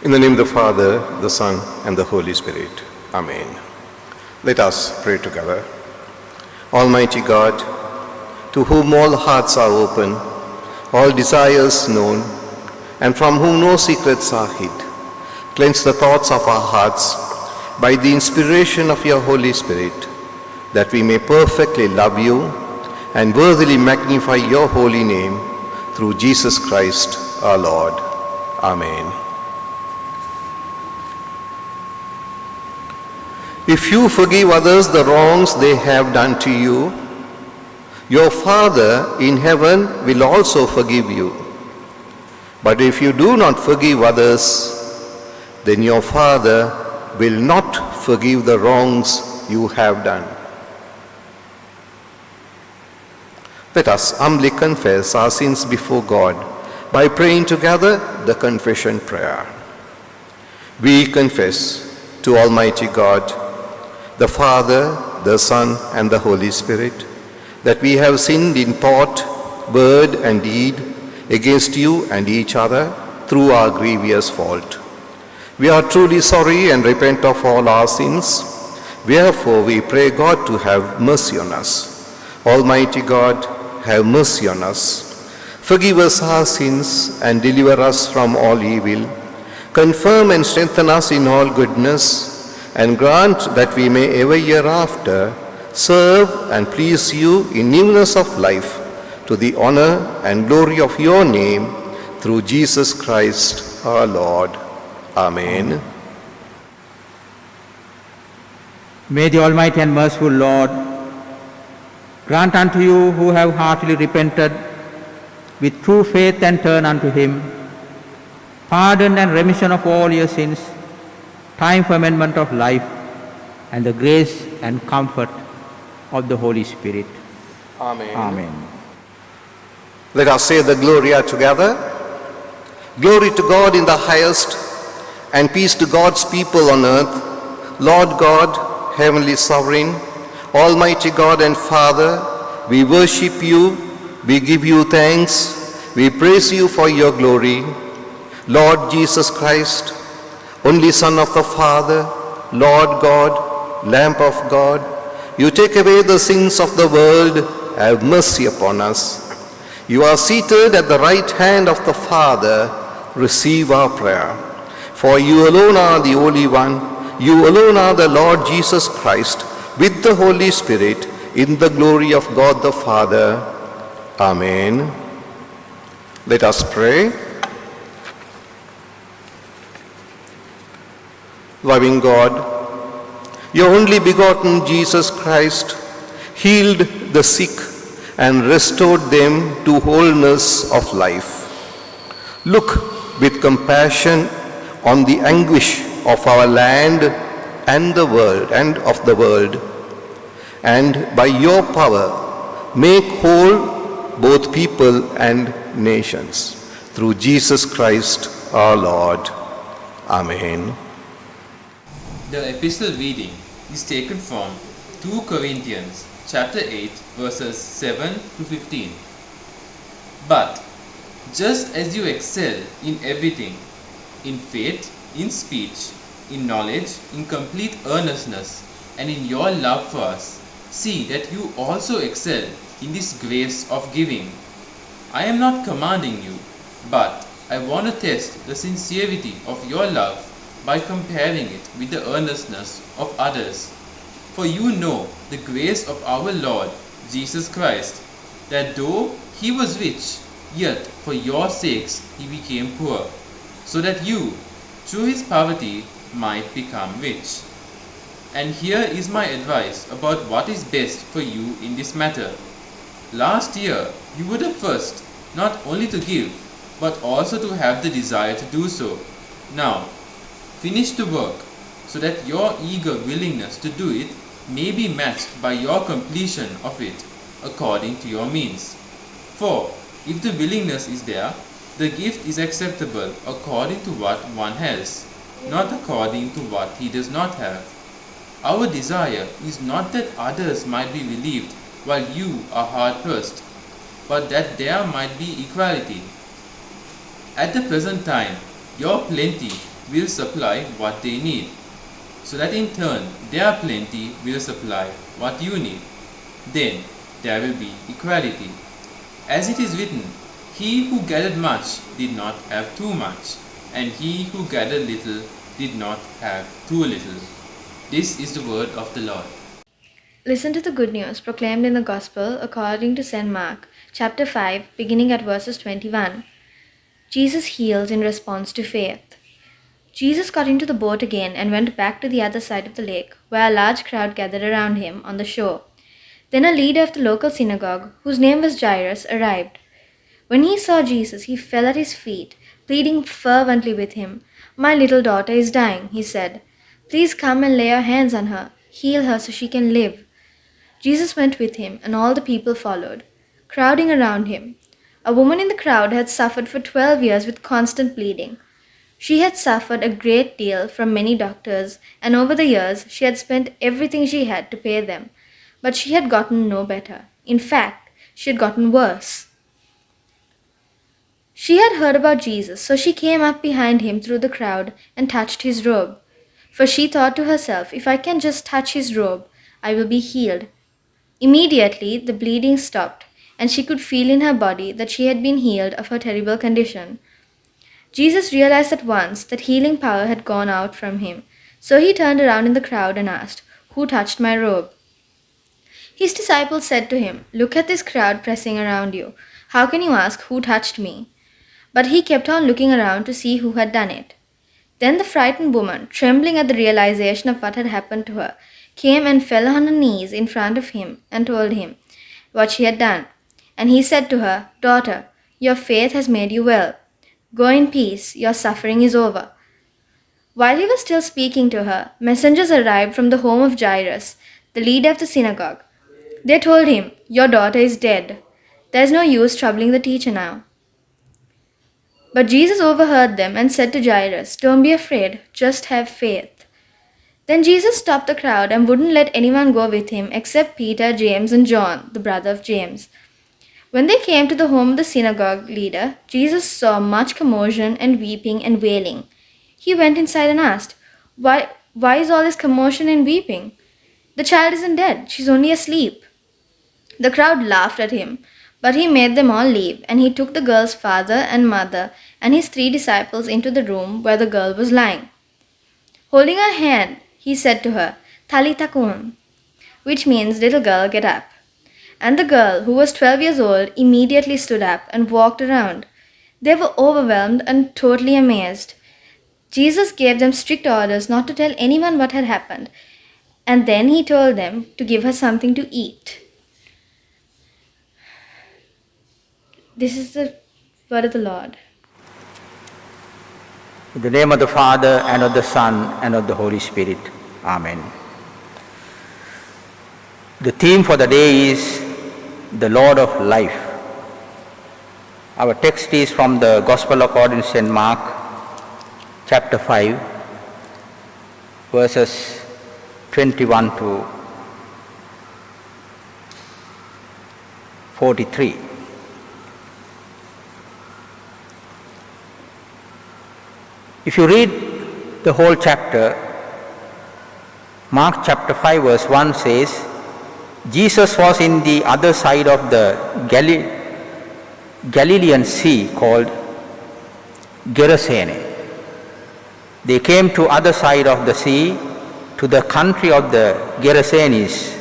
In the name of the Father, the Son, and the Holy Spirit. Amen. Let us pray together. Almighty God, to whom all hearts are open, all desires known, and from whom no secrets are hid, cleanse the thoughts of our hearts by the inspiration of your Holy Spirit, that we may perfectly love you and worthily magnify your holy name through Jesus Christ our Lord. Amen. If you forgive others the wrongs they have done to you, your Father in heaven will also forgive you. But if you do not forgive others, then your Father will not forgive the wrongs you have done. Let us humbly confess our sins before God by praying together the confession prayer. We confess to Almighty God, the Father, the Son, and the Holy Spirit, that we have sinned in thought, word, and deed against you and each other through our grievous fault. We are truly sorry and repent of all our sins. Wherefore we pray God to have mercy on us. Almighty God, have mercy on us. Forgive us our sins and deliver us from all evil. Confirm and strengthen us in all goodness, and grant that we may ever hereafter serve and please you in newness of life, to the honor and glory of your name, through Jesus Christ our Lord. Amen. May the Almighty and merciful Lord grant unto you who have heartily repented with true faith and turn unto him, pardon and remission of all your sins, time for amendment of life, and the grace and comfort of the Holy Spirit. Amen. Amen. Let us say the Gloria together. Glory to God in the highest, and peace to God's people on earth. Lord God, heavenly sovereign, Almighty God and Father, we worship you, we give you thanks, we praise you for your glory. Lord Jesus Christ, only Son of the Father, Lord God, Lamb of God, you take away the sins of the world, have mercy upon us. You are seated at the right hand of the Father, receive our prayer. For you alone are the Holy One, you alone are the Lord Jesus Christ, with the Holy Spirit, in the glory of God the Father. Amen. Let us pray. Loving God, your only begotten Jesus Christ healed the sick and restored them to wholeness of life. Look with compassion on the anguish of our land and the world and by your power make whole both people and nations. Through Jesus Christ our Lord. Amen. The epistle reading is taken from 2 Corinthians chapter 8 verses 7 to 15. But just as you excel in everything, in faith, in speech, in knowledge, in complete earnestness, and in your love for us, see that you also excel in this grace of giving. I am not commanding you, but I want to test the sincerity of your love by comparing it with the earnestness of others. For you know the grace of our Lord Jesus Christ, that though he was rich, yet for your sakes he became poor, so that you, through his poverty, might become rich. And here is my advice about what is best for you in this matter. Last year you were the first not only to give, but also to have the desire to do so. Now, finish the work, so that your eager willingness to do it may be matched by your completion of it, according to your means. For, if the willingness is there, the gift is acceptable according to what one has, not according to what he does not have. Our desire is not that others might be relieved while you are hard-pressed, but that there might be equality. At the present time, your plenty will supply what they need, so that in turn their plenty will supply what you need. Then there will be equality. As it is written, he who gathered much did not have too much, and he who gathered little did not have too little. This is the word of the Lord. Listen to the good news proclaimed in the Gospel according to St. Mark, chapter 5, beginning at verses 21. Jesus heals in response to faith. Jesus got into the boat again and went back to the other side of the lake, where a large crowd gathered around him on the shore. Then a leader of the local synagogue, whose name was Jairus, arrived. When he saw Jesus, he fell at his feet, pleading fervently with him. "My little daughter is dying," he said. "Please come and lay your hands on her. Heal her so she can live." Jesus went with him, and all the people followed, crowding around him. A woman in the crowd had suffered for 12 years with constant bleeding. She had suffered a great deal from many doctors, and over the years she had spent everything she had to pay them. But she had gotten no better. In fact, she had gotten worse. She had heard about Jesus, so she came up behind him through the crowd and touched his robe. For she thought to herself, "If I can just touch his robe, I will be healed." Immediately, the bleeding stopped, and she could feel in her body that she had been healed of her terrible condition. Jesus realized at once that healing power had gone out from him, so he turned around in the crowd and asked, "Who touched my robe?" His disciples said to him, "Look at this crowd pressing around you. How can you ask, 'Who touched me?'" But he kept on looking around to see who had done it. Then the frightened woman, trembling at the realization of what had happened to her, came and fell on her knees in front of him and told him what she had done. And he said to her, "Daughter, your faith has made you well. Go in peace, your suffering is over." While he was still speaking to her, messengers arrived from the home of Jairus, the leader of the synagogue. They told him, "Your daughter is dead. There is no use troubling the teacher now." But Jesus overheard them and said to Jairus, "Don't be afraid, just have faith." Then Jesus stopped the crowd and wouldn't let anyone go with him except Peter, James, and John, the brother of James. When they came to the home of the synagogue leader, Jesus saw much commotion and weeping and wailing. He went inside and asked, Why is all this commotion and weeping? The child isn't dead, she's only asleep." The crowd laughed at him, but he made them all leave, and he took the girl's father and mother and his 3 disciples into the room where the girl was lying. Holding her hand, he said to her, "Talitha kum," which means, "Little girl, get up." And the girl, who was 12 years old, immediately stood up and walked around. They were overwhelmed and totally amazed. Jesus gave them strict orders not to tell anyone what had happened, and then he told them to give her something to eat. This is the word of the Lord. In the name of the Father, and of the Son, and of the Holy Spirit. Amen. The theme for the day is the Lord of Life. Our text is from the Gospel according to St. Mark, chapter 5, verses 21 to 43. If you read the whole chapter, Mark chapter 5 verse 1 says, Jesus was in the other side of the Galilean Sea called Gerasene. They came to other side of the sea, to the country of the Gerasenes.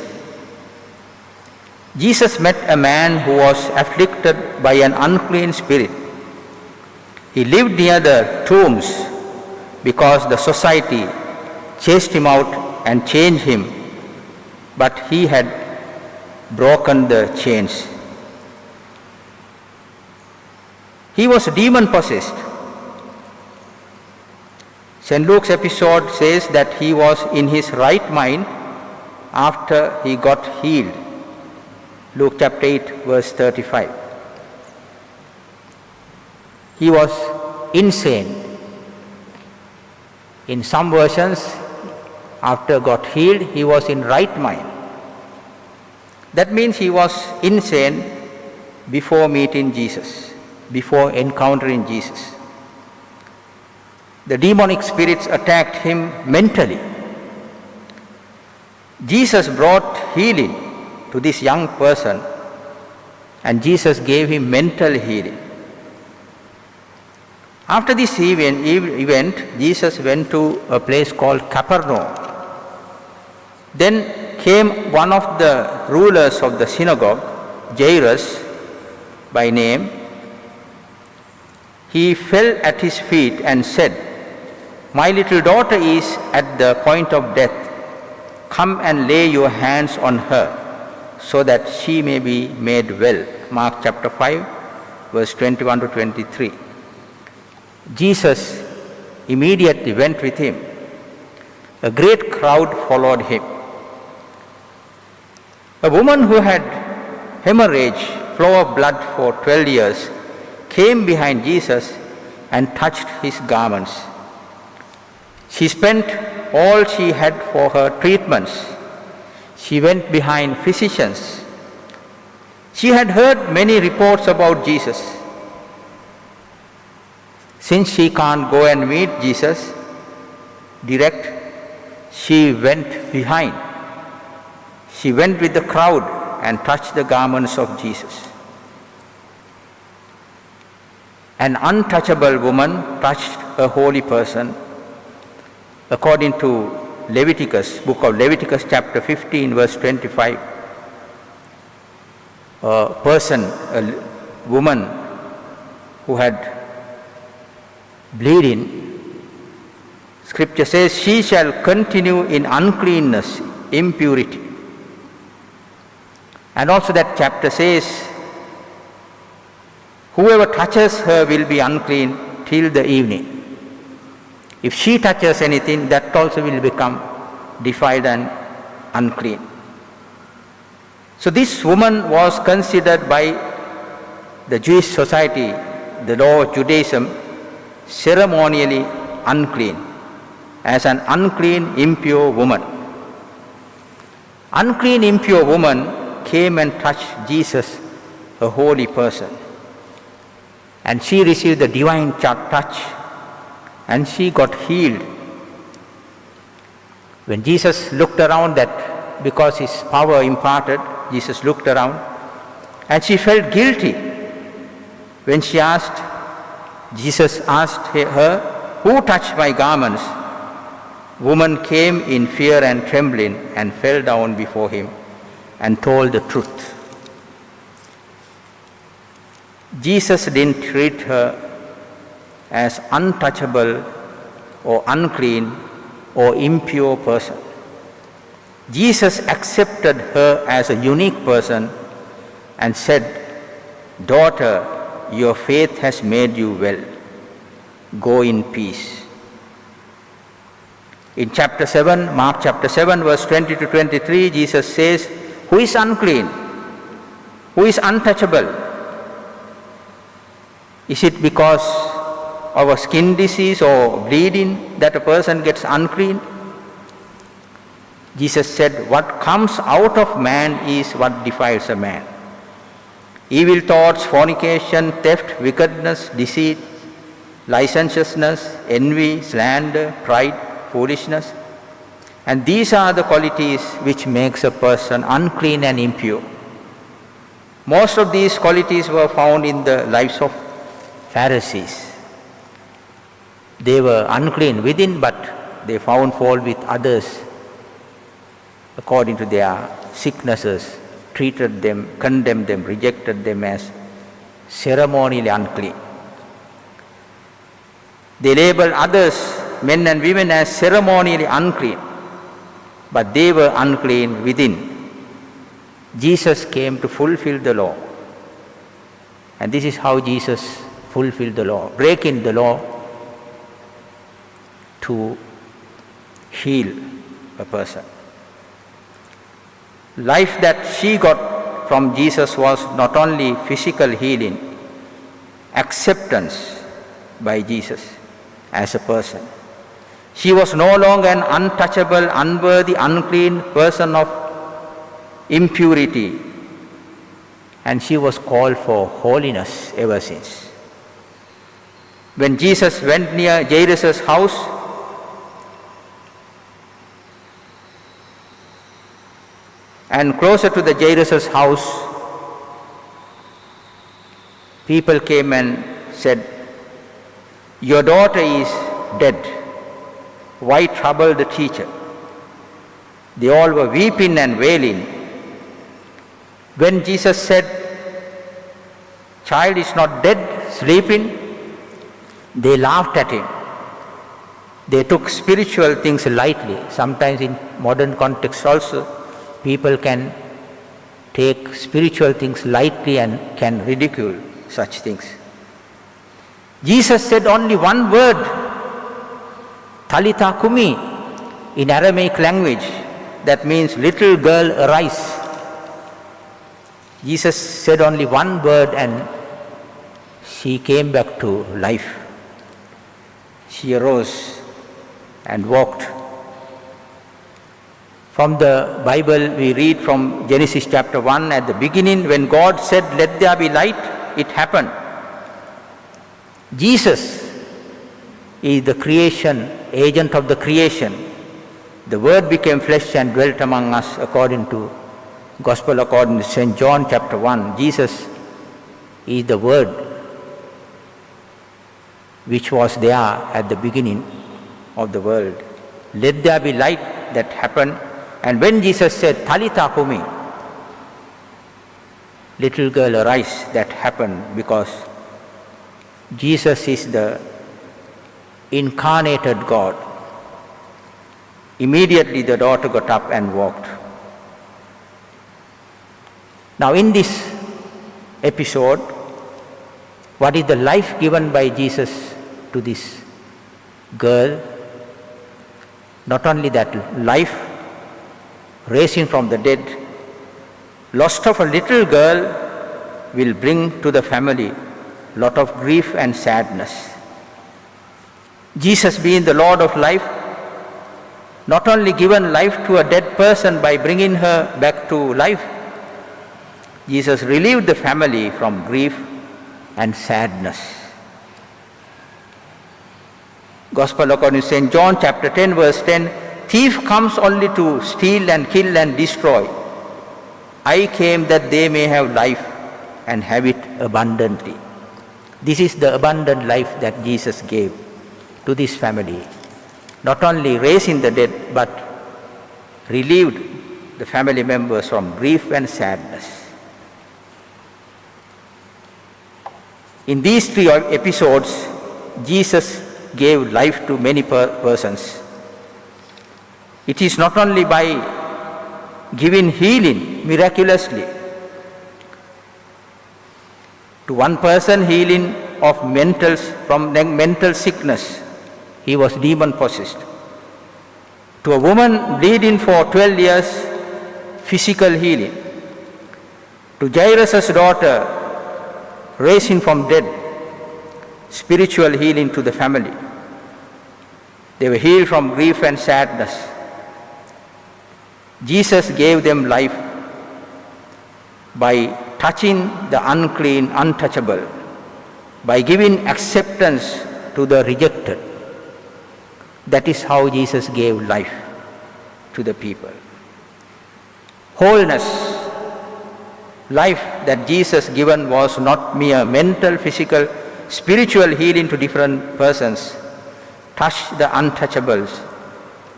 Jesus met a man who was afflicted by an unclean spirit. He lived near the tombs because the society chased him out and chained him, but he had broken the chains. He was demon possessed. St. Luke's episode says that he was in his right mind after he got healed. Luke chapter 8 verse 35. He was insane. In some versions, after got healed, he was in right mind. That means he was insane before meeting Jesus, before encountering Jesus. the demonic spirits attacked him mentally. Jesus brought healing to this young person, and Jesus gave him mental healing. After this event, Jesus went to a place called Capernaum. Then came one of the rulers of the synagogue, Jairus by name. He fell at his feet and said, "My little daughter is at the point of death. Come and lay your hands on her so that she may be made well." Mark chapter 5, verse 21 to 23. Jesus immediately went with him. A great crowd followed him. A woman who had hemorrhage, flow of blood for 12 years, came behind Jesus and touched his garments. She spent all she had for her treatments. She went behind physicians. She had heard many reports about Jesus. Since she can't go and meet Jesus direct, she went behind. She went with the crowd and touched the garments of Jesus. An untouchable woman touched a holy person. According to Leviticus, book of Leviticus chapter 15, verse 25, a woman who had bleeding, scripture says, she shall continue in uncleanness, impurity. And also that chapter says, whoever touches her will be unclean till the evening. If she touches anything, that also will become defiled and unclean. So this woman was considered by the Jewish society, the law of Judaism, ceremonially unclean, as an unclean, impure woman. Unclean, impure woman came and touched Jesus, a holy person. And she received the divine touch, and she got healed. When Jesus looked around, that because his power imparted, Jesus looked around, and she felt guilty. When she asked, Jesus asked her, "Who touched my garments?" Woman came in fear and trembling and fell down before him and told the truth. Jesus didn't treat her as untouchable or unclean or impure person. Jesus accepted her as a unique person and said, "Daughter, your faith has made you well. Go in peace." In chapter 7, Mark chapter 7, verse 20 to 23, Jesus says, "Who is unclean? Who is untouchable? Is it because of a skin disease or bleeding that a person gets unclean?" Jesus said, "What comes out of man is what defiles a man. Evil thoughts, fornication, theft, wickedness, deceit, licentiousness, envy, slander, pride, foolishness. And these are the qualities which makes a person unclean and impure." Most of these qualities were found in the lives of Pharisees. They were unclean within, but they found fault with others according to their sicknesses, treated them, condemned them, rejected them as ceremonially unclean. They labeled others, men and women, as ceremonially unclean, but they were unclean within. Jesus came to fulfill the law. And this is how Jesus fulfilled the law, breaking the law to heal a person. Life that she got from Jesus was not only physical healing, acceptance by Jesus as a person. She was no longer an untouchable, unworthy, unclean person of impurity, and she was called for holiness ever since. When Jesus went near Jairus' house, and closer to the Jairus' house, people came and said, "Your daughter is dead. Why trouble the teacher?" They all were weeping and wailing. When Jesus said, "Child is not dead, sleeping," they laughed at him. They took spiritual things lightly. Sometimes in modern context also, people can take spiritual things lightly and can ridicule such things. Jesus said only one word, Talitha Kumi, in Aramaic language, that means little girl arise. Jesus said only one word and she came back to life. She arose and walked. From the Bible we read from Genesis chapter 1, at the beginning when God said, "Let there be light," it happened. Jesus is the creation, agent of the creation. The Word became flesh and dwelt among us, according to Gospel according to St. John chapter 1. Jesus is the Word which was there at the beginning of the world. Let there be light, that happened. And when Jesus said, "Talitha Kumi," little girl arise, that happened because Jesus is the incarnated God. Immediately the daughter got up and walked. Now in this episode, what is the life given by Jesus to this girl? Not only that, life, raising from the dead, loss of a little girl will bring to the family lot of grief and sadness. Jesus, being the Lord of life, not only given life to a dead person by bringing her back to life, Jesus relieved the family from grief and sadness. Gospel according to St. John chapter 10 verse 10, "Thief comes only to steal and kill and destroy. I came that they may have life and have it abundantly." This is the abundant life that Jesus gave to this family. Not only raising the dead, but relieved the family members from grief and sadness. In these three episodes, Jesus gave life to many persons. It is not only by giving healing miraculously. To one person, healing of from mental sickness, he was demon possessed. To a woman bleeding for 12 years, physical healing. To Jairus' daughter, raising from dead, spiritual healing to the family. They were healed from grief and sadness. Jesus gave them life by touching the unclean, untouchable, by giving acceptance to the rejected. That is how Jesus gave life to the people. Wholeness, life that Jesus given was not mere mental, physical, spiritual healing to different persons. Touch the untouchables,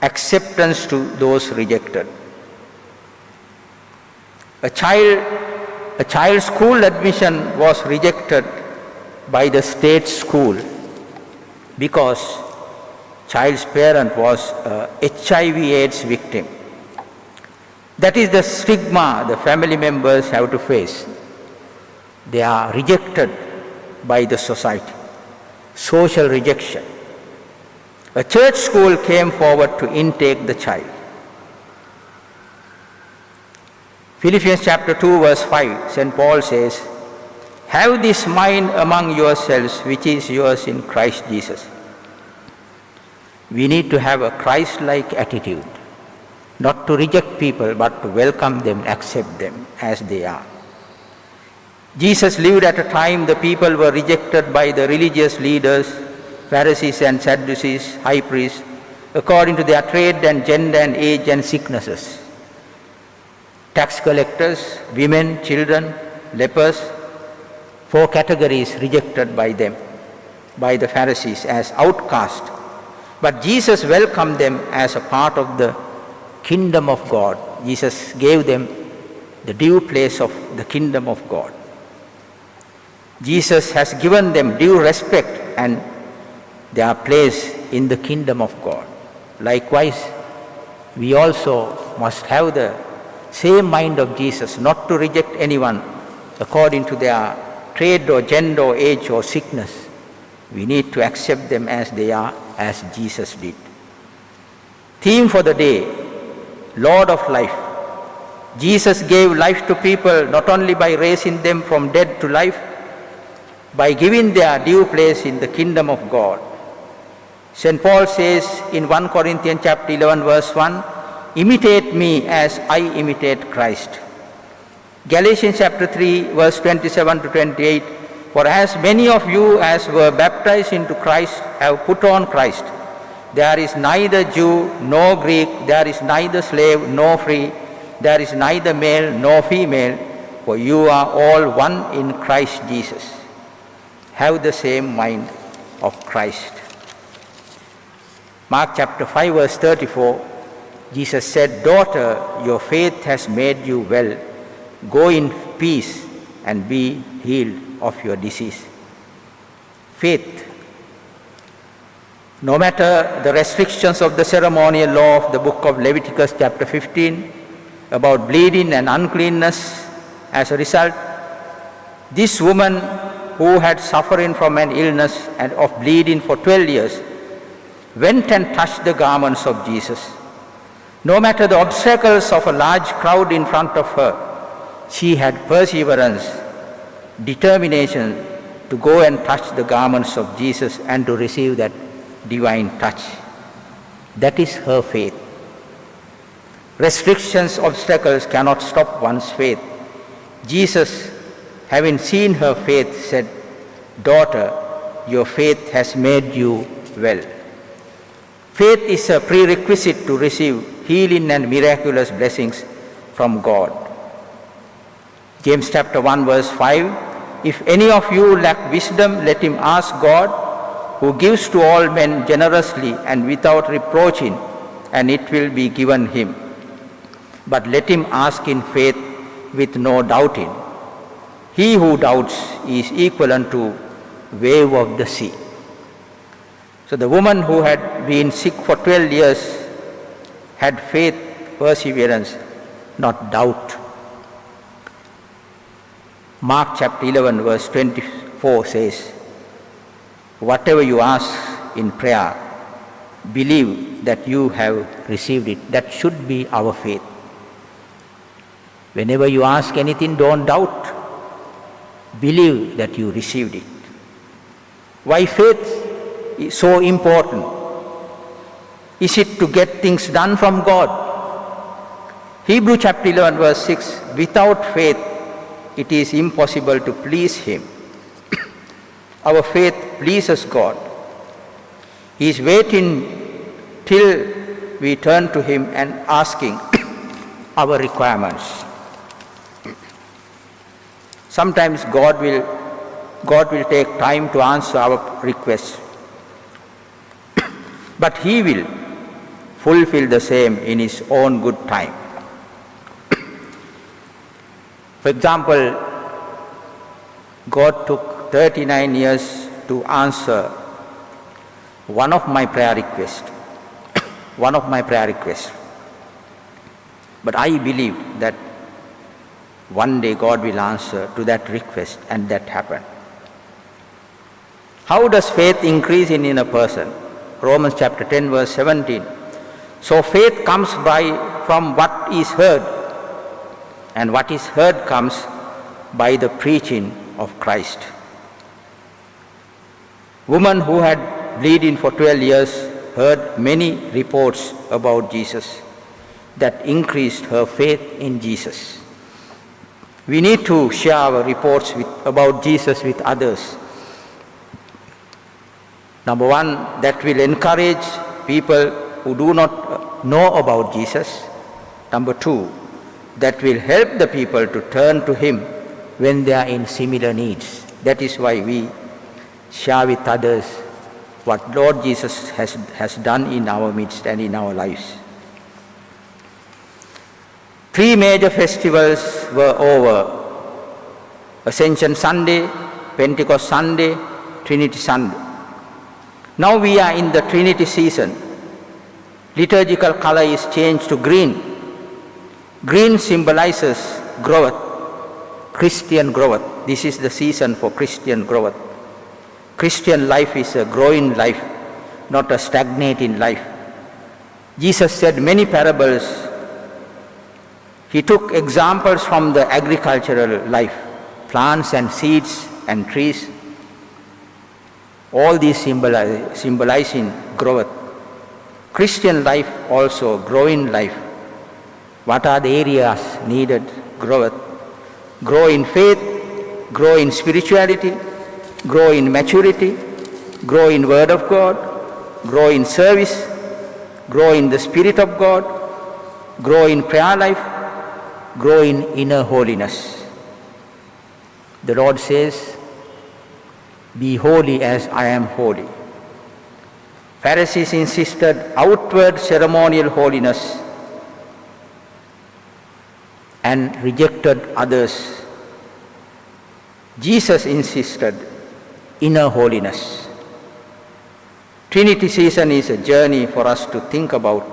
acceptance to those rejected. A child's school admission was rejected by the state school because child's parent was a HIV/AIDS victim. That is the stigma the family members have to face. They are rejected by the society. Social rejection. A church school came forward to intake the child. Philippians chapter 2 verse 5, St. Paul says, "Have this mind among yourselves which is yours in Christ Jesus." We need to have a Christ-like attitude, not to reject people but to welcome them, accept them as they are. Jesus lived at a time the people were rejected by the religious leaders Pharisees and Sadducees, high priests, according to their trade and gender and age and sicknesses. Tax collectors, women, children, lepers, 4 categories rejected by them, by the Pharisees as outcast. But Jesus welcomed them as a part of the kingdom of God. Jesus gave them the due place of the kingdom of God. Jesus has given them due respect and their place in the kingdom of God. Likewise, we also must have the same mind of Jesus, not to reject anyone according to their trade or gender or age or sickness. We need to accept them as they are, as Jesus did. Theme for the day, Lord of life. Jesus gave life to people not only by raising them from dead to life, by giving their due place in the kingdom of God. St. Paul says in 1 Corinthians chapter 11 verse 1, imitate me as I imitate Christ. Galatians chapter 3 verse 27 to 28, for as many of you as were baptized into Christ have put on Christ. There is neither Jew nor Greek, there is neither slave nor free, there is neither male nor female, for you are all one in Christ Jesus. Have the same mind of Christ. Mark chapter 5 verse 34, Jesus said, daughter, your faith has made you well. Go in peace and be healed of your disease. Faith. No matter the restrictions of the ceremonial law of the book of Leviticus chapter 15 about bleeding and uncleanness, as a result, this woman who had suffering from an illness and of bleeding for 12 years went and touched the garments of Jesus. No matter the obstacles of a large crowd in front of her, she had perseverance, determination to go and touch the garments of Jesus and to receive that divine touch. That is her faith. Restrictions, obstacles cannot stop one's faith. Jesus, having seen her faith, said, daughter, your faith has made you well. Faith is a prerequisite to receive healing and miraculous blessings from God. James chapter 1 verse 5, if any of you lack wisdom, let him ask God, who gives to all men generously and without reproaching, and it will be given him. But let him ask in faith with no doubting. He who doubts is equivalent to wave of the sea. So the woman who had been sick for 12 years had faith, perseverance, not doubt. Mark chapter 11 verse 24 says, whatever you ask in prayer, believe that you have received it. That should be our faith. Whenever you ask anything, don't doubt. Believe that you received it. Why faith is so important? Is it to get things done from God? Hebrew chapter 11 verse 6, without faith it is impossible to please Him. Our faith pleases God. He is waiting till we turn to Him and asking our requirements. Sometimes God will take time to answer our requests, but He will fulfill the same in His own good time. For example, God took 39 years to answer one of my prayer requests. But I believe that one day God will answer to that request, and that happened. How does faith increase in a person? Romans chapter 10 verse 17. So faith comes from what is heard, and what is heard comes by the preaching of Christ. Woman who had bleeding for 12 years heard many reports about Jesus that increased her faith in Jesus. We need to share our reports about Jesus with others. Number one, that will encourage people who do not know about Jesus. Number two, that will help the people to turn to Him when they are in similar needs. That is why we share with others what Lord Jesus has done in our midst and in our lives. 3 major festivals were over: Ascension Sunday, Pentecost Sunday, Trinity Sunday. Now we are in the Trinity season. Liturgical color is changed to green. Green symbolizes growth, Christian growth. This is the season for Christian growth. Christian life is a growing life, not a stagnating life. Jesus said many parables. He took examples from the agricultural life, plants and seeds and trees. All these symbolizing growth. Christian life also growing life. What are the areas needed? Growth. Grow in faith, grow in spirituality, grow in maturity, grow in Word of God, grow in service, grow in the Spirit of God, grow in prayer life, grow in inner holiness. The Lord says, "Be holy as I am holy." Pharisees insisted outward ceremonial holiness and rejected others. Jesus insisted inner holiness. Trinity season is a journey for us to think about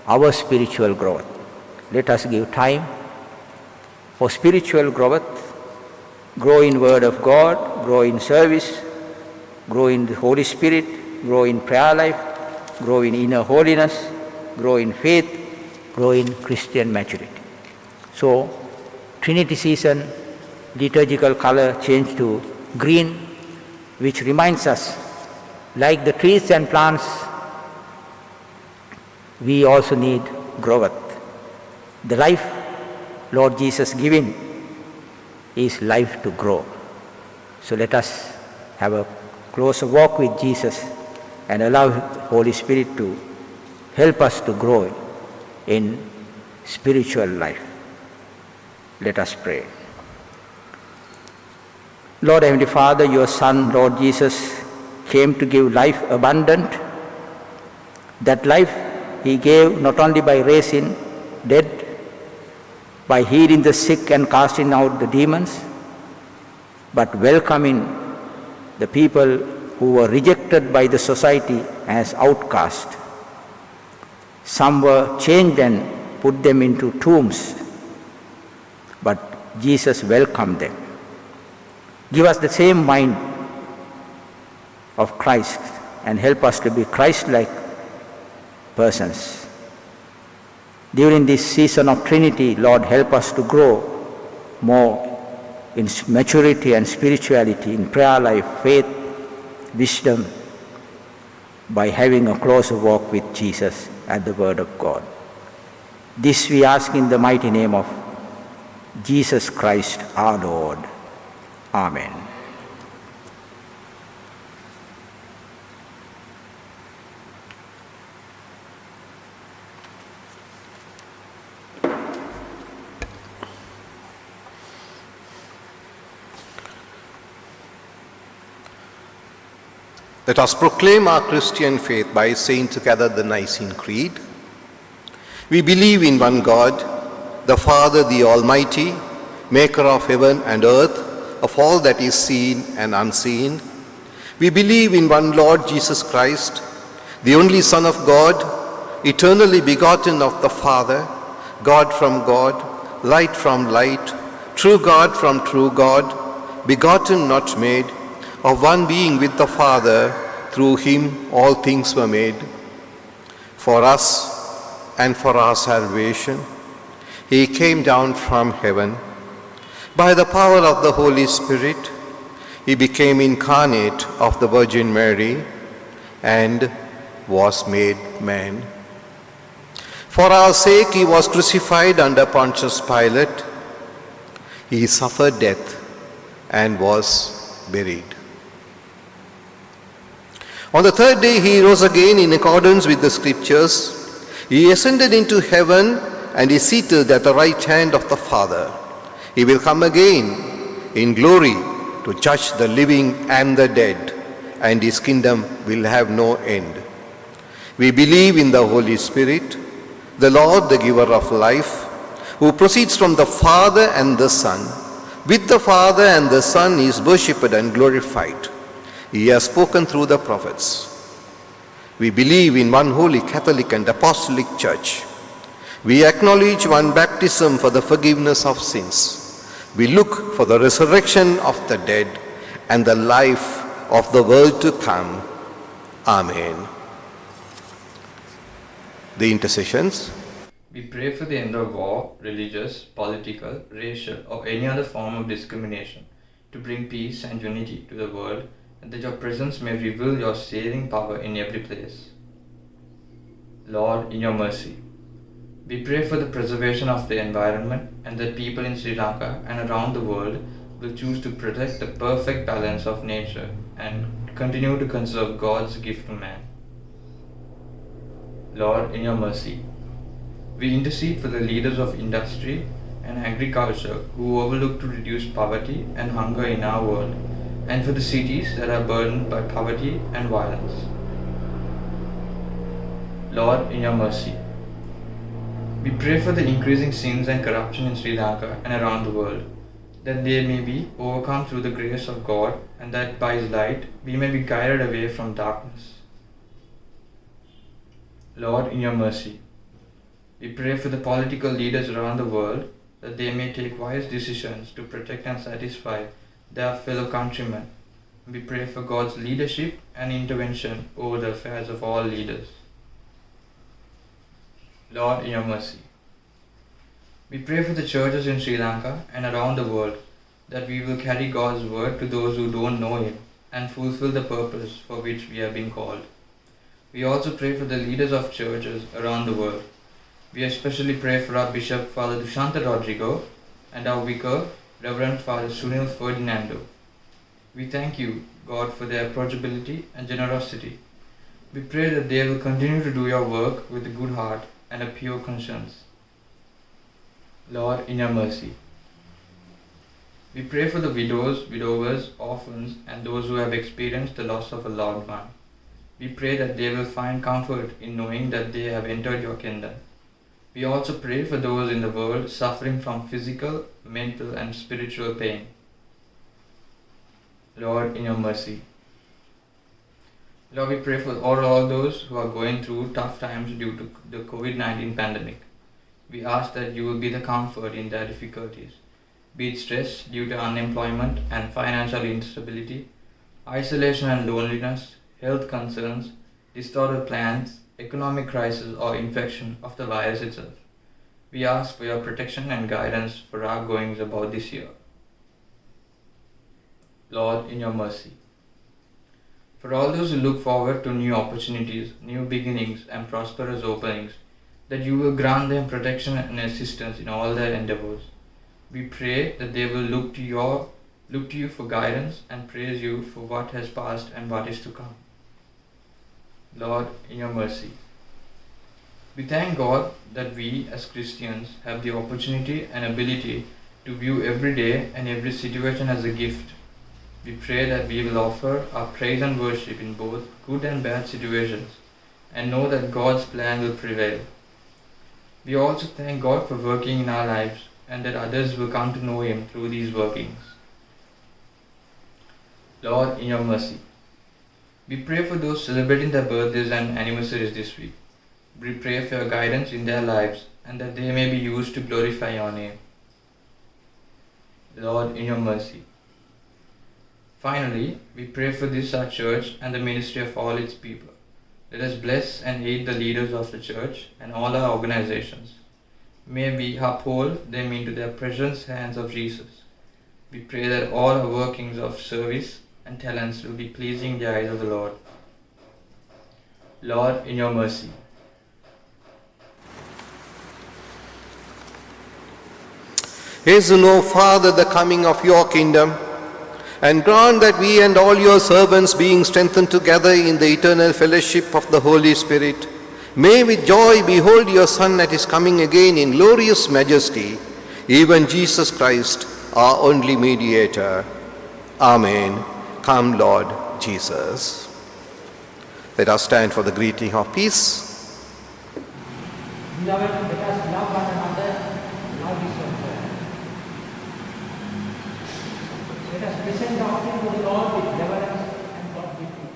our spiritual growth. Let us give time for spiritual growth. Grow in Word of God, grow in service, grow in the Holy Spirit, grow in prayer life, grow in inner holiness, grow in faith, grow in Christian maturity. So, Trinity season, liturgical color changed to green, which reminds us, like the trees and plants, we also need growth. The life Lord Jesus giving is life to grow. So let us have a closer walk with Jesus and allow Holy Spirit to help us to grow in spiritual life. Let us pray. Lord Heavenly Father, your Son, Lord Jesus, came to give life abundant. That life He gave not only by raising dead, by healing the sick and casting out the demons, but welcoming the people who were rejected by the society as outcast. Some were chained and put them into tombs, but Jesus welcomed them. Give us the same mind of Christ and help us to be Christ-like persons. During this season of Trinity, Lord, help us to grow more in maturity and spirituality, in prayer life, faith, wisdom, by having a closer walk with Jesus and the Word of God. This we ask in the mighty name of Jesus Christ our Lord. Amen. Let us proclaim our Christian faith by saying together the Nicene Creed. We believe in one God, the Father, the Almighty, maker of heaven and earth, of all that is seen and unseen. We believe in one Lord Jesus Christ, the only Son of God, eternally begotten of the Father, God from God, light from light, true God from true God, begotten, not made, of one being with the Father. Through him all things were made. For us and for our salvation, he came down from heaven. By the power of the Holy Spirit, he became incarnate of the Virgin Mary and was made man. For our sake he was crucified under Pontius Pilate. He suffered death and was buried. On the third day he rose again in accordance with the scriptures. He ascended into heaven and is seated at the right hand of the Father. He will come again in glory to judge the living and the dead, and his kingdom will have no end. We believe in the Holy Spirit, the Lord, the giver of life, who proceeds from the Father and the Son. With the Father and the Son he is worshipped and glorified. He has spoken through the prophets. We believe in one holy Catholic and Apostolic Church. We acknowledge one baptism for the forgiveness of sins. We look for the resurrection of the dead and the life of the world to come. Amen. The intercessions. We pray for the end of war, religious, political, racial, or any other form of discrimination, to bring peace and unity to the world, and that your presence may reveal your saving power in every place. Lord, in your mercy, we pray for the preservation of the environment and that people in Sri Lanka and around the world will choose to protect the perfect balance of nature and continue to conserve God's gift to man. Lord, in your mercy, we intercede for the leaders of industry and agriculture who overlook to reduce poverty and hunger in our world, and for the cities that are burdened by poverty and violence. Lord, in your mercy, we pray for the increasing sins and corruption in Sri Lanka and around the world, that they may be overcome through the grace of God, and that by His light we may be guided away from darkness. Lord, in your mercy, we pray for the political leaders around the world, that they may take wise decisions to protect and satisfy their fellow countrymen. We pray for God's leadership and intervention over the affairs of all leaders. Lord, in your mercy, we pray for the churches in Sri Lanka and around the world, that we will carry God's word to those who don't know Him and fulfill the purpose for which we have been called. We also pray for the leaders of churches around the world. We especially pray for our Bishop, Father Dushanta Rodrigo, and our Vicar, Reverend Father Sunil Ferdinando. We thank you, God, for their approachability and generosity. We pray that they will continue to do your work with a good heart and a pure conscience. Lord, in your mercy, we pray for the widows, widowers, orphans, and those who have experienced the loss of a loved one. We pray that they will find comfort in knowing that they have entered your kingdom. We also pray for those in the world suffering from physical, mental, and spiritual pain. Lord, in your mercy. Lord, we pray for all those who are going through tough times due to the COVID-19 pandemic. We ask that you will be the comfort in their difficulties, be it stress due to unemployment and financial instability, isolation and loneliness, health concerns, distorted plans, economic crisis, or infection of the virus itself. We ask for your protection and guidance for our goings about this year. Lord, in your mercy. For all those who look forward to new opportunities, new beginnings, and prosperous openings, that you will grant them protection and assistance in all their endeavors. We pray that they will look to you for guidance and praise you for what has passed and what is to come. Lord, in your mercy. We thank God that we as Christians have the opportunity and ability to view every day and every situation as a gift. We pray that we will offer our praise and worship in both good and bad situations and know that God's plan will prevail. We also thank God for working in our lives and that others will come to know Him through these workings. Lord, in your mercy. We pray for those celebrating their birthdays and anniversaries this week. We pray for your guidance in their lives and that they may be used to glorify your name. Lord, in your mercy. Finally, we pray for this our church and the ministry of all its people. Let us bless and aid the leaders of the church and all our organizations. May we uphold them into their precious hands of Jesus. We pray that all our workings of service and talents will be pleasing in the eyes of the Lord. Lord, in your mercy. Hasten, O Father, the coming of your kingdom. And grant that we and all your servants, being strengthened together in the eternal fellowship of the Holy Spirit, may with joy behold your Son at his coming again in glorious majesty, even Jesus Christ, our only mediator. Amen. Come, Lord Jesus. Let us stand for the greeting of peace. Beloved, let us love one another. Love is your prayer. Let us present the offering to the Lord with reverence and God with you.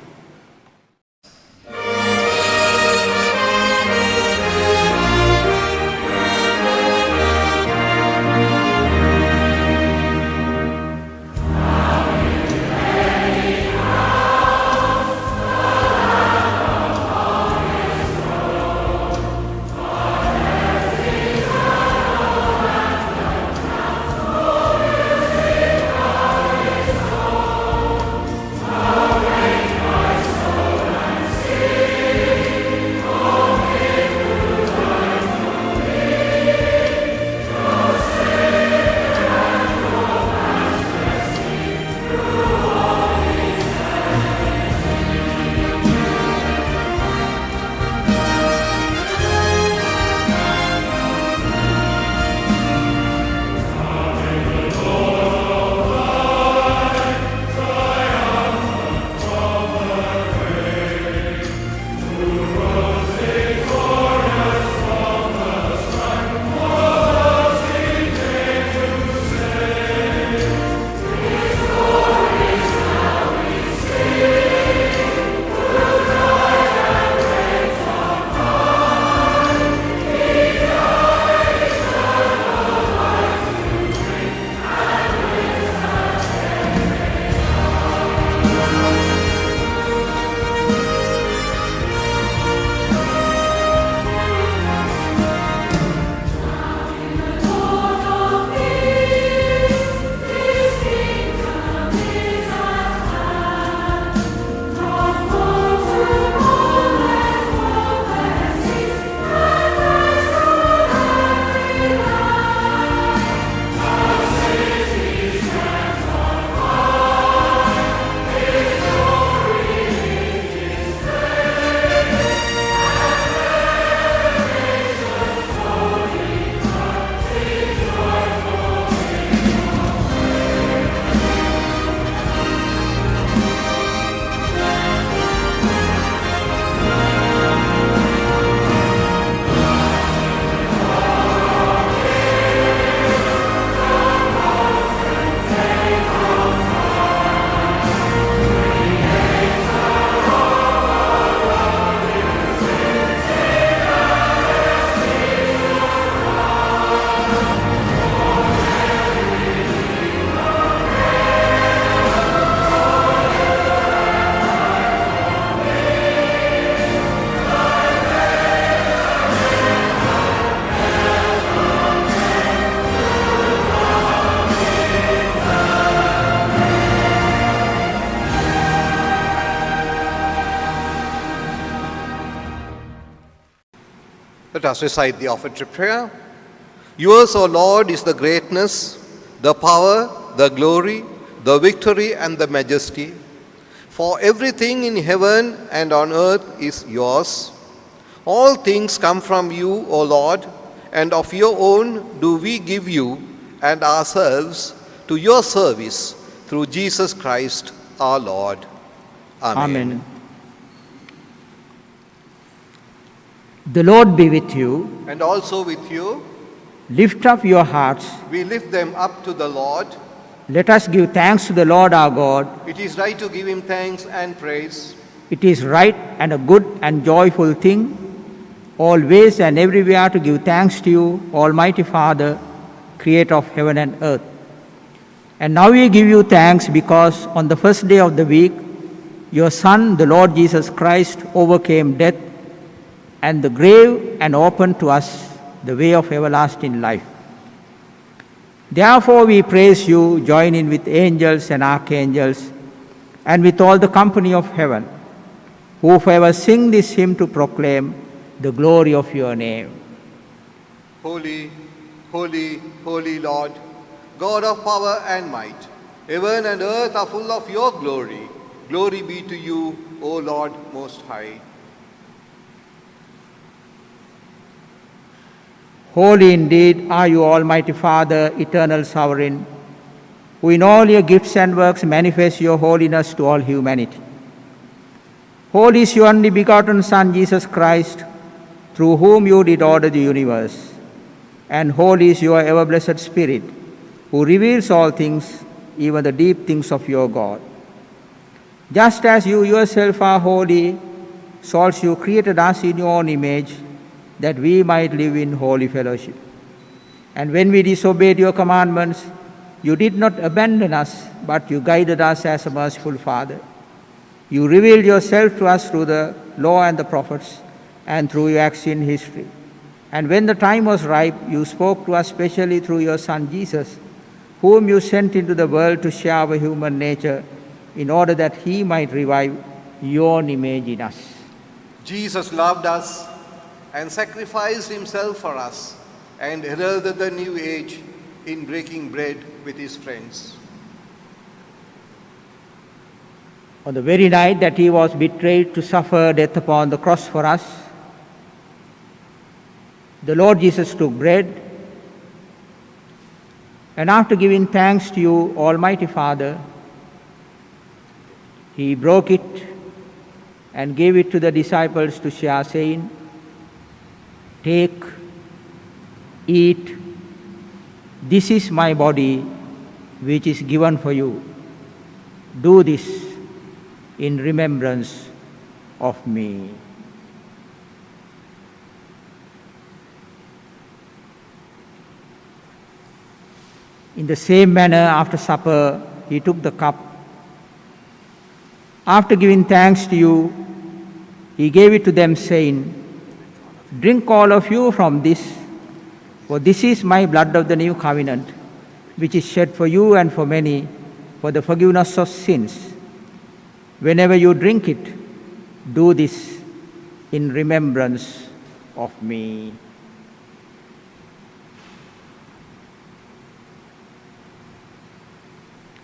Let us recite the offertory prayer. Yours, O Lord, is the greatness, the power, the glory, the victory, and the majesty. For everything in heaven and on earth is yours. All things come from you, O Lord, and of your own do we give you and ourselves to your service through Jesus Christ our Lord. Amen. Amen. The Lord be with you. And also with you, Lift up your hearts. we lift them up to the Lord. Let us give thanks to the Lord our God. It is right to give him thanks and praise. It is right and a good and joyful thing, always and everywhere to give thanks to you, Almighty Father, Creator of heaven and earth. And now we give you thanks because on the first day of the week, your Son, the Lord Jesus Christ, overcame death and the grave and opened to us the way of everlasting life. Therefore we praise you, join in with angels and archangels, and with all the company of heaven, who forever sing this hymn to proclaim the glory of your name. Holy, holy, holy Lord, God of power and might, Heaven and earth are full of your glory. Glory be to you, O Lord Most High. Holy indeed are you, Almighty Father, eternal sovereign, who in all your gifts and works manifest your holiness to all humanity. Holy is your only begotten Son, Jesus Christ, through whom you did order the universe. And holy is your ever-blessed Spirit, who reveals all things, even the deep things of your God. Just as you yourself are holy, so also you created us in your own image, that we might live in holy fellowship. And when we disobeyed your commandments, you did not abandon us, but you guided us as a merciful Father. You revealed yourself to us through the law and the prophets, and through your acts in history. And when the time was ripe, you spoke to us specially through your Son Jesus, whom you sent into the world to share our human nature, in order that he might revive your own image in us. Jesus loved us and sacrificed himself for us and heralded the new age in breaking bread with his friends. On the very night that he was betrayed to suffer death upon the cross for us, the Lord Jesus took bread, and after giving thanks to you, Almighty Father, he broke it and gave it to the disciples to share, saying, "Take, eat, this is my body which is given for you. Do this in remembrance of me." In the same manner, after supper, he took the cup. After giving thanks to you, he gave it to them, saying, "Drink all of you from this, for this is my blood of the new covenant, which is shed for you and for many for the forgiveness of sins. Whenever you drink it, do this in remembrance of me."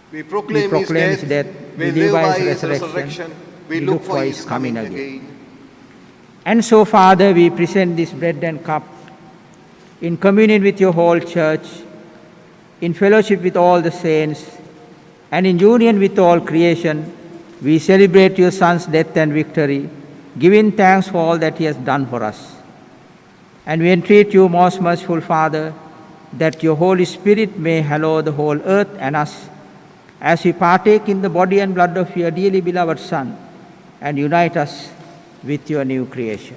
We proclaim his death, we live by his resurrection, we look for his coming again. And so, Father, we present this bread and cup in communion with your whole church, in fellowship with all the saints, and in union with all creation. We celebrate your Son's death and victory, giving thanks for all that he has done for us. And we entreat you, most merciful Father, that your Holy Spirit may hallow the whole earth and us, as we partake in the body and blood of your dearly beloved Son, and unite us with your new creation.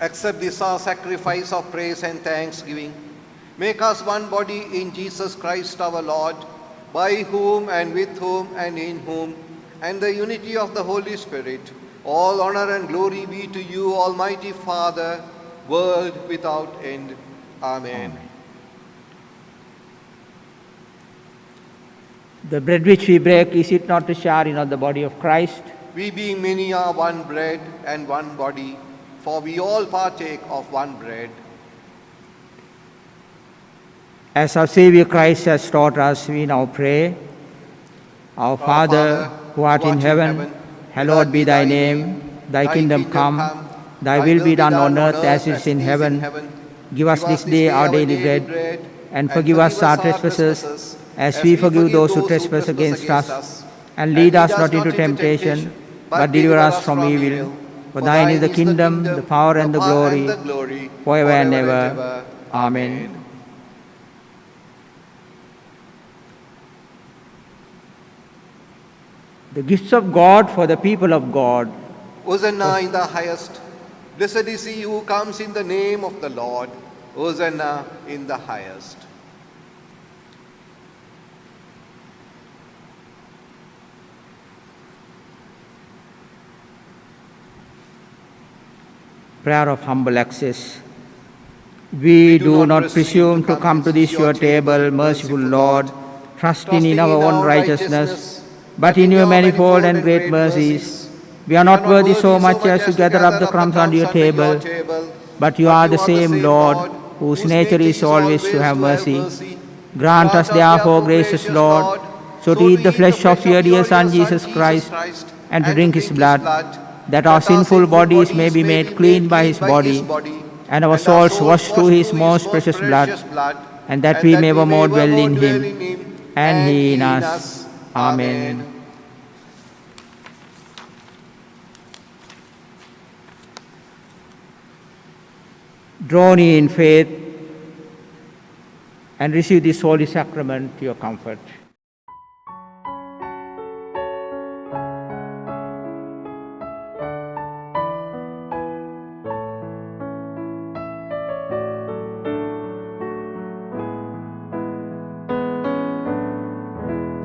Accept this our sacrifice of praise and thanksgiving. Make us one body in Jesus Christ our Lord, by whom and with whom and in whom, and the unity of the Holy Spirit, all honor and glory be to you, Almighty Father, world without end. Amen. The bread which we break, is it not to share in the body of Christ? We being many are one bread and one body, for we all partake of one bread. As our Savior Christ has taught us, we now pray. Our Father, who art in heaven, hallowed be thy name. Thy kingdom come, thy will be done on earth as it is in heaven. Give us this day our daily bread, and forgive us our trespasses, as we forgive those who trespass against us. And lead us not into temptation, but deliver us from evil. For thine is the kingdom, the power, and the glory, forever and ever. Amen. The gifts of God for the people of God. Hosanna in the highest. Blessed is he who comes in the name of the Lord. Hosanna in the highest. Prayer of humble access. We do not presume to come to this your table, merciful Lord, trusting in our own righteousness, but in your manifold and great mercies. We are not worthy so much as to gather up the crumbs on your table, but you are the same Lord, whose nature is always to have mercy. Grant us therefore, gracious Lord, so to eat the flesh of your dear Son Jesus Christ, and to drink his blood, that our sinful bodies may be made clean by his body, and our souls washed through his most precious blood, and that we may evermore dwell in him, and he in us. Amen. Draw near in faith and receive this holy sacrament to your comfort.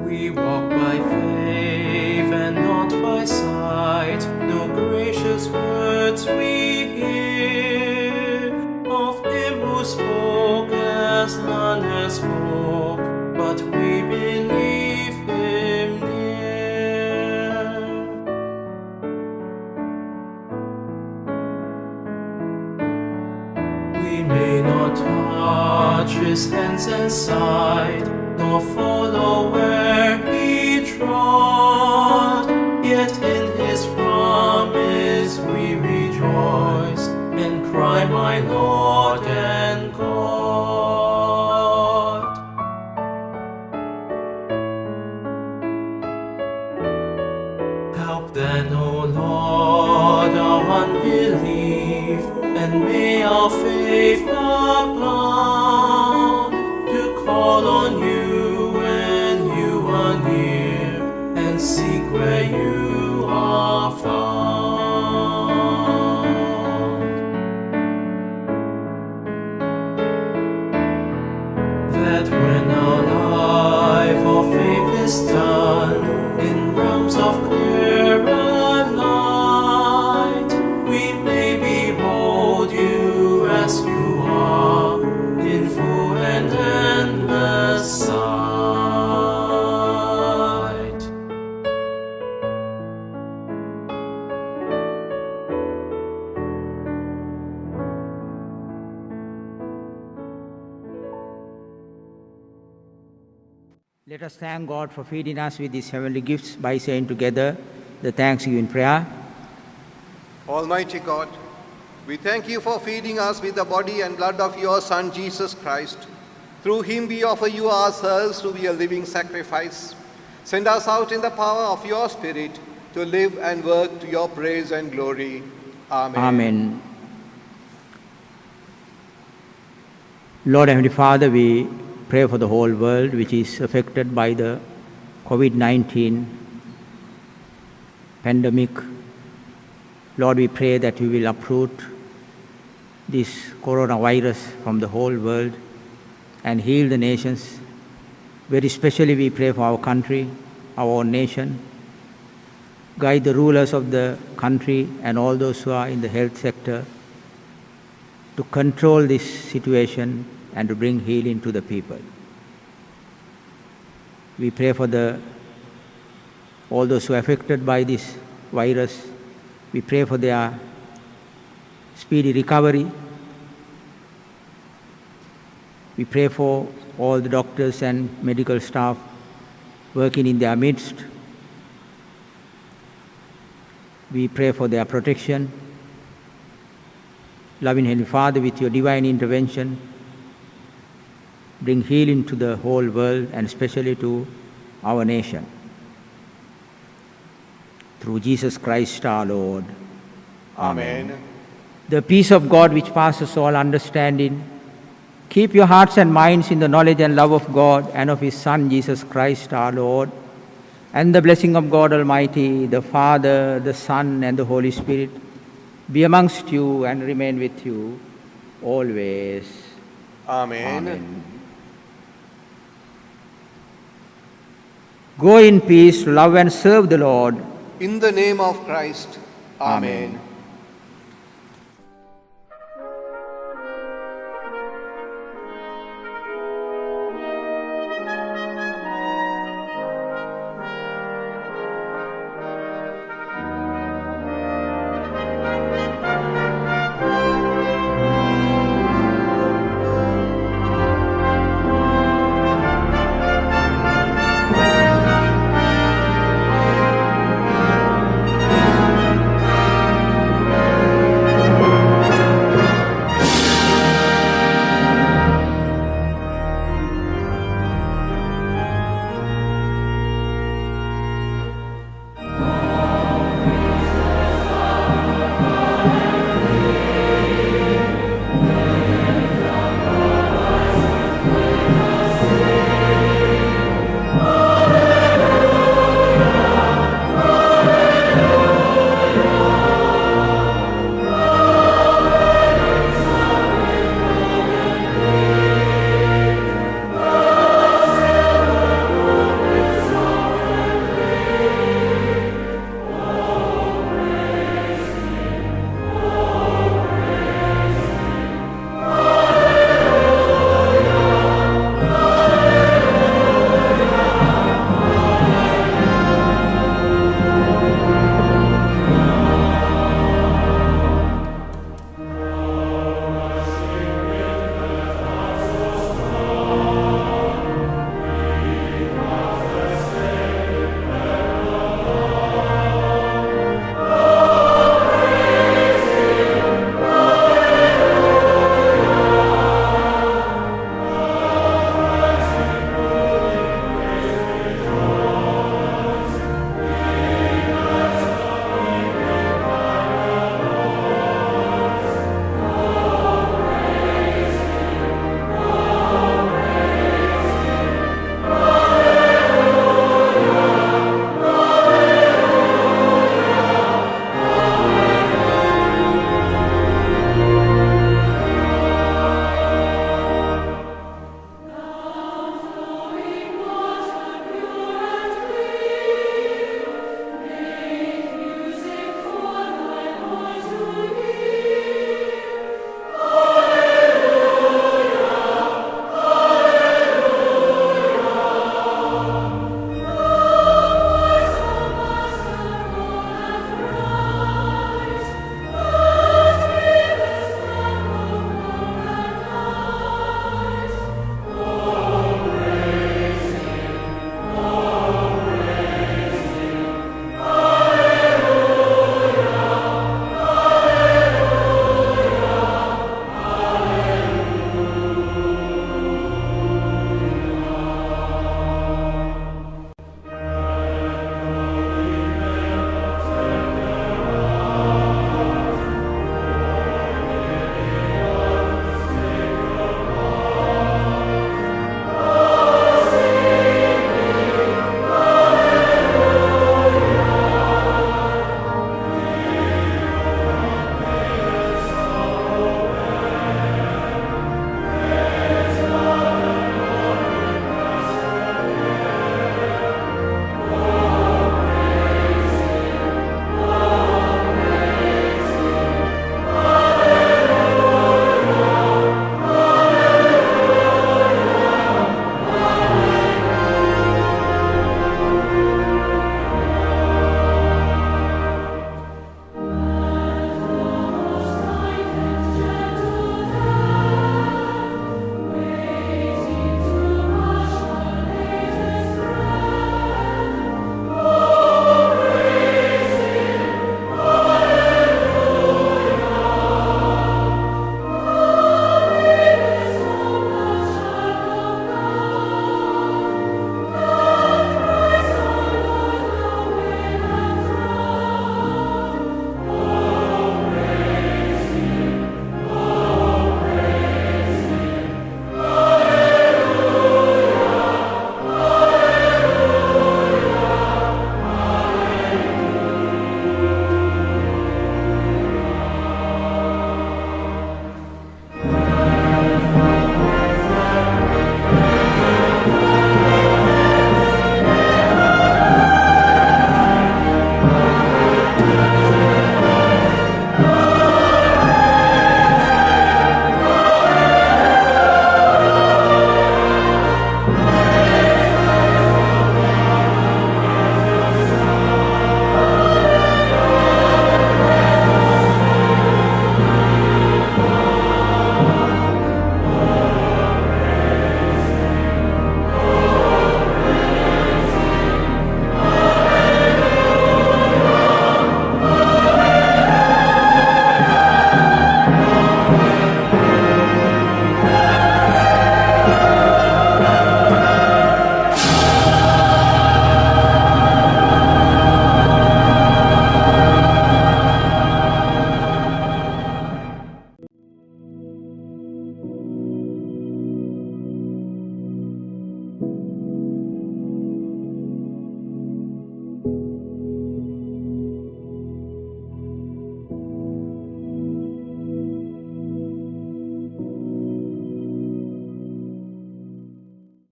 We walk by faith and not by sight. No gracious words we hear of him who spoke as none has spoke, but we believe him near. We may not touch his hands and side, nor follow where he trod, yet in his promise we rejoice and cry, my Lord and God. Help then, O Lord, our unbelief, and may our faith abound, to call on you when you are near, and seek where you are found. That when our life of faith is done, in realms of clearer light, we may behold you as you are, in full and endless sight. Let us thank God for feeding us with these heavenly gifts by saying together the thanksgiving prayer. Almighty God, we thank you for feeding us with the body and blood of your Son, Jesus Christ. Through him we offer you ourselves to be a living sacrifice. Send us out in the power of your Spirit to live and work to your praise and glory. Amen. Amen. Lord Heavenly Father, we pray for the whole world which is affected by the COVID-19 pandemic. Lord, we pray that you will uproot this coronavirus from the whole world and heal the nations. Very specially we pray for our country, our own nation. Guide the rulers of the country and all those who are in the health sector to control this situation and to bring healing to the people. We pray for all those who are affected by this virus. We pray for their speedy recovery. We pray for all the doctors and medical staff working in their midst. We pray for their protection. Loving Heavenly Father, with your divine intervention, bring healing to the whole world and especially to our nation. Through Jesus Christ our Lord. Amen. The peace of God which passes all understanding, keep your hearts and minds in the knowledge and love of God and of his Son, Jesus Christ our Lord. And the blessing of God Almighty, the Father, the Son, and the Holy Spirit be amongst you and remain with you always. Amen. Amen. Go in peace to love and serve the Lord. In the name of Christ. Amen.